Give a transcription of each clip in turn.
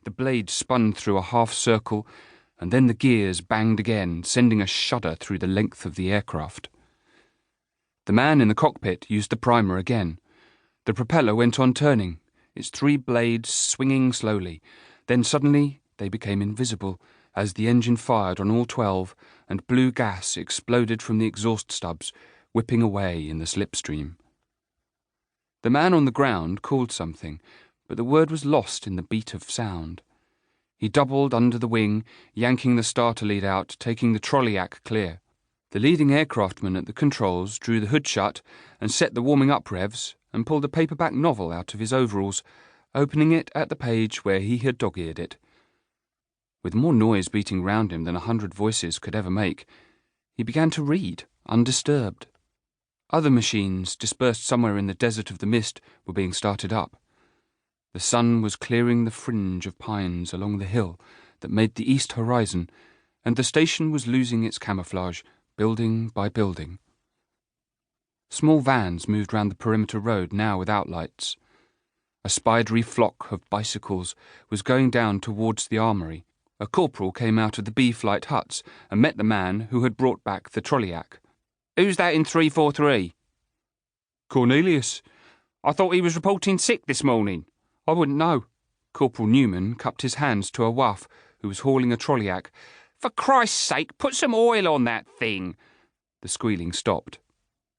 The blade spun through a half-circle, and then the gears banged again, sending a shudder through the length of the aircraft. The man in the cockpit used the primer again. The propeller went on turning, its 3 blades swinging slowly. Then suddenly they became invisible as the engine fired on all 12 and blue gas exploded from the exhaust stubs, whipping away in the slipstream. The man on the ground called something, but the word was lost in the beat of sound. He doubled under the wing, yanking the starter lead out, taking the trolley-ack clear. The leading aircraftman at the controls drew the hood shut and set the warming-up revs and pulled a paperback novel out of his overalls, opening it at the page where he had dog-eared it. With more noise beating round him than 100 voices could ever make, he began to read, undisturbed. Other machines, dispersed somewhere in the desert of the mist, were being started up. The sun was clearing the fringe of pines along the hill that made the east horizon, and the station was losing its camouflage, building by building. Small vans moved round the perimeter road, now without lights. A spidery flock of bicycles was going down towards the armoury. A corporal came out of the B-flight huts and met the man who had brought back the trolley-ack. "Who's that in 343? "Cornelius. I thought he was reporting sick this morning." "I wouldn't know." Corporal Newman cupped his hands to a wuff who was hauling a trolley-ack. "For Christ's sake, put some oil on that thing." The squealing stopped.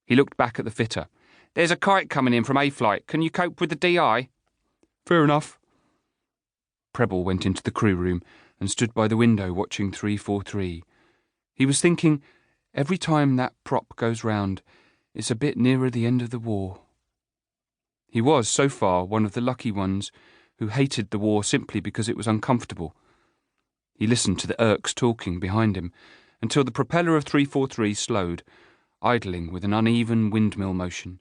He looked back at the fitter. "There's a kite coming in from A-flight. Can you cope with the DI?" "Fair enough." Preble went into the crew room and stood by the window watching 343. He was thinking, every time that prop goes round, it's a bit nearer the end of the war. He was, so far, one of the lucky ones who hated the war simply because it was uncomfortable. He listened to the Irks talking behind him until the propeller of 343 slowed, idling with an uneven windmill motion.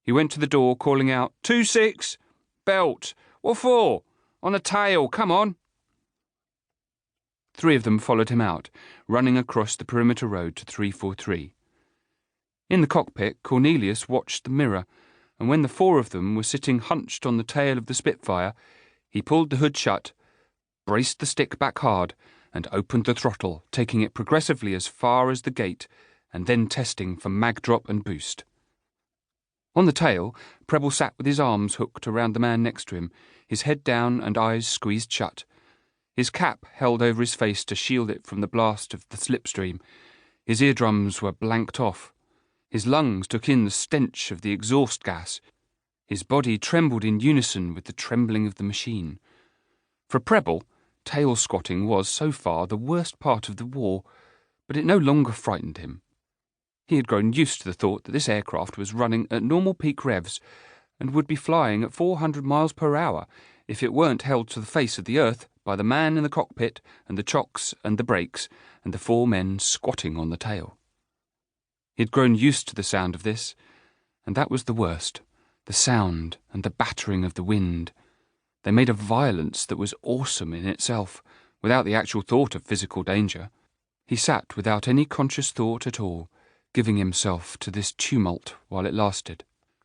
He went to the door, calling out, 2-6! Belt! What for? On the tail, come on! 3 of them followed him out, running across the perimeter road to 343. In the cockpit, Cornelius watched the mirror, and when the 4 of them were sitting hunched on the tail of the Spitfire, he pulled the hood shut, braced the stick back hard, and opened the throttle, taking it progressively as far as the gate, and then testing for mag drop and boost. On the tail, Preble sat with his arms hooked around the man next to him, his head down and eyes squeezed shut. His cap held over his face to shield it from the blast of the slipstream. His eardrums were blanked off. His lungs took in the stench of the exhaust gas. His body trembled in unison with the trembling of the machine. For Preble, tail squatting was, so far, the worst part of the war, but it no longer frightened him. He had grown used to the thought that this aircraft was running at normal peak revs and would be flying at 400 miles per hour if it weren't held to the face of the earth by the man in the cockpit and the chocks and the brakes and the 4 men squatting on the tail. He had grown used to the sound of this, and that was the worst, the sound and the battering of the wind. They made a violence that was awesome in itself, without the actual thought of physical danger. He sat without any conscious thought at all, giving himself to this tumult while it lasted.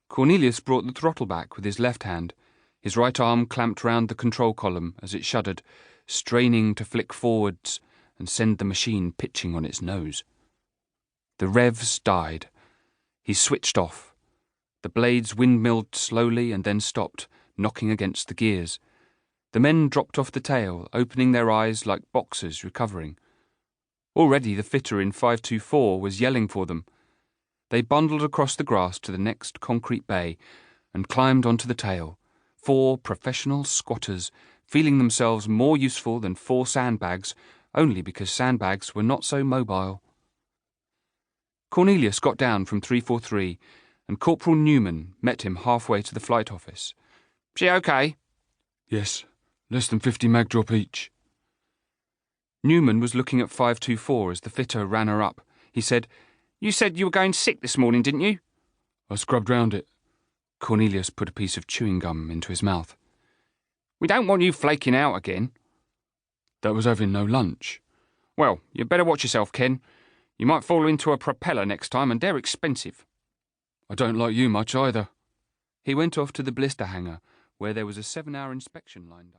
Cornelius brought the throttle back with his left hand, his right arm clamped round the control column as it shuddered, straining to flick forwards and send the machine pitching on its nose. The revs died. He switched off. The blades windmilled slowly and then stopped, knocking against the gears. The men dropped off the tail, opening their eyes like boxers recovering. Already the fitter in 524 was yelling for them. They bundled across the grass to the next concrete bay and climbed onto the tail, 4 professional squatters, feeling themselves more useful than 4 sandbags, only because sandbags were not so mobile. Cornelius got down from 343, and Corporal Newman met him halfway to the flight office. "She okay?" "Yes, less than 50 mag drop each." Newman was looking at 524 as the fitter ran her up. He said, "You said you were going sick this morning, didn't you?" "I scrubbed round it." Cornelius put a piece of chewing gum into his mouth. "We don't want you flaking out again." "That was having no lunch." "Well, you'd better watch yourself, Ken. You might fall into a propeller next time, and they're expensive." "I don't like you much either." He went off to the blister hangar, where there was a 7-hour inspection lined up.